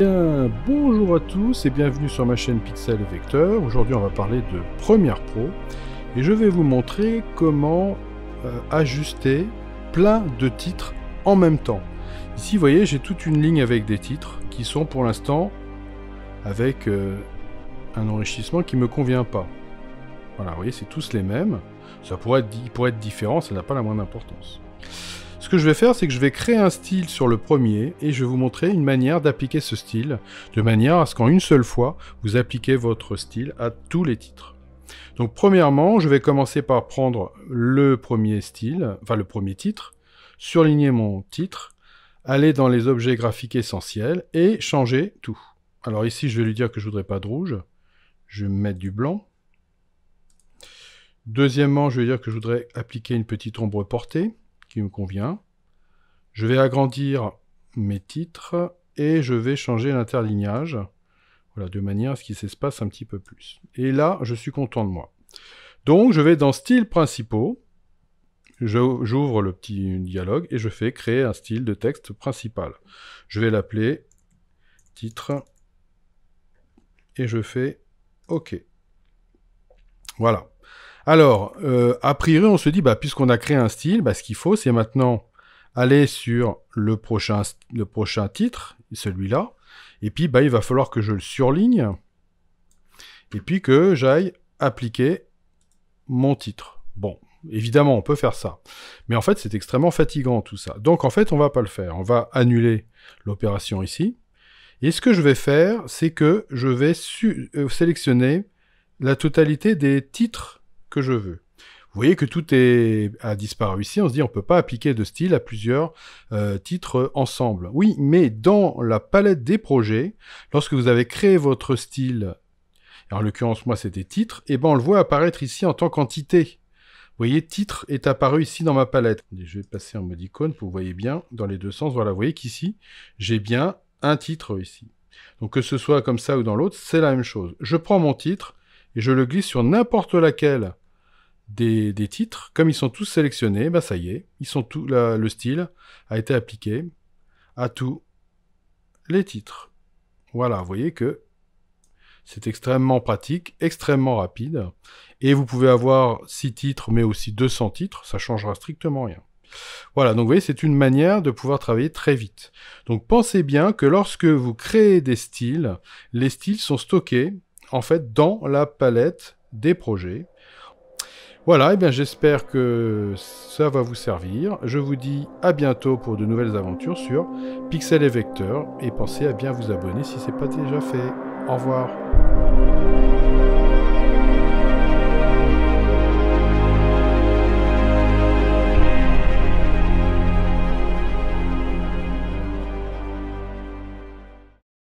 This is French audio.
Bien, bonjour à tous et bienvenue sur ma chaîne Pixel et Vecteur. Aujourd'hui on va parler de Premiere Pro et je vais vous montrer comment ajuster plein de titres en même temps. Ici vous voyez j'ai toute une ligne avec des titres qui sont pour l'instant avec un enrichissement qui ne me convient pas. Voilà, vous voyez c'est tous les mêmes. Ça pourrait être différent, ça n'a pas la moindre importance. Ce que je vais faire, c'est que je vais créer un style sur le premier et je vais vous montrer une manière d'appliquer ce style, de manière à ce qu'en une seule fois, vous appliquez votre style à tous les titres. Donc premièrement, je vais commencer par prendre le premier style, enfin le premier titre, surligner mon titre, aller dans les objets graphiques essentiels et changer tout. Alors ici, je vais lui dire que je voudrais pas de rouge, je vais me mettre du blanc. Deuxièmement, je vais dire que je voudrais appliquer une petite ombre portée, qui me convient. Je vais agrandir mes titres et je vais changer l'interlignage, voilà, de manière à ce qu'il s'espace un petit peu plus. Et là, je suis content de moi. Donc, je vais dans Styles principaux, j'ouvre le petit dialogue et je fais créer un style de texte principal. Je vais l'appeler titre et je fais OK. Voilà. Alors, a priori, on se dit, puisqu'on a créé un style, ce qu'il faut, c'est maintenant aller sur le prochain titre, celui-là, et puis il va falloir que je le surligne, et puis que j'aille appliquer mon titre. Bon, évidemment, on peut faire ça, mais en fait, c'est extrêmement fatigant tout ça. Donc, en fait, on va pas le faire. On va annuler l'opération ici, et ce que je vais faire, c'est que je vais sélectionner la totalité des titres que je veux. Vous voyez que tout a disparu ici, on se dit on ne peut pas appliquer de style à plusieurs titres ensemble. Oui, mais dans la palette des projets, lorsque vous avez créé votre style, en l'occurrence moi c'était titre, et on le voit apparaître ici en tant qu'entité. Vous voyez, titre est apparu ici dans ma palette. Je vais passer en mode icône pour que vous voyez bien dans les deux sens. Voilà, vous voyez qu'ici, j'ai bien un titre ici. Donc que ce soit comme ça ou dans l'autre, c'est la même chose. Je prends mon titre et je le glisse sur n'importe laquelle des titres, comme ils sont tous sélectionnés, ça y est, le style a été appliqué à tous les titres. Voilà, vous voyez que c'est extrêmement pratique, extrêmement rapide, et vous pouvez avoir 6 titres, mais aussi 200 titres, ça changera strictement rien. Voilà, donc vous voyez, c'est une manière de pouvoir travailler très vite. Donc pensez bien que lorsque vous créez des styles, les styles sont stockés, en fait, dans la palette des projets. Voilà, et bien j'espère que ça va vous servir. Je vous dis à bientôt pour de nouvelles aventures sur Pixel et Vecteur. Et pensez à bien vous abonner si ce n'est pas déjà fait. Au revoir.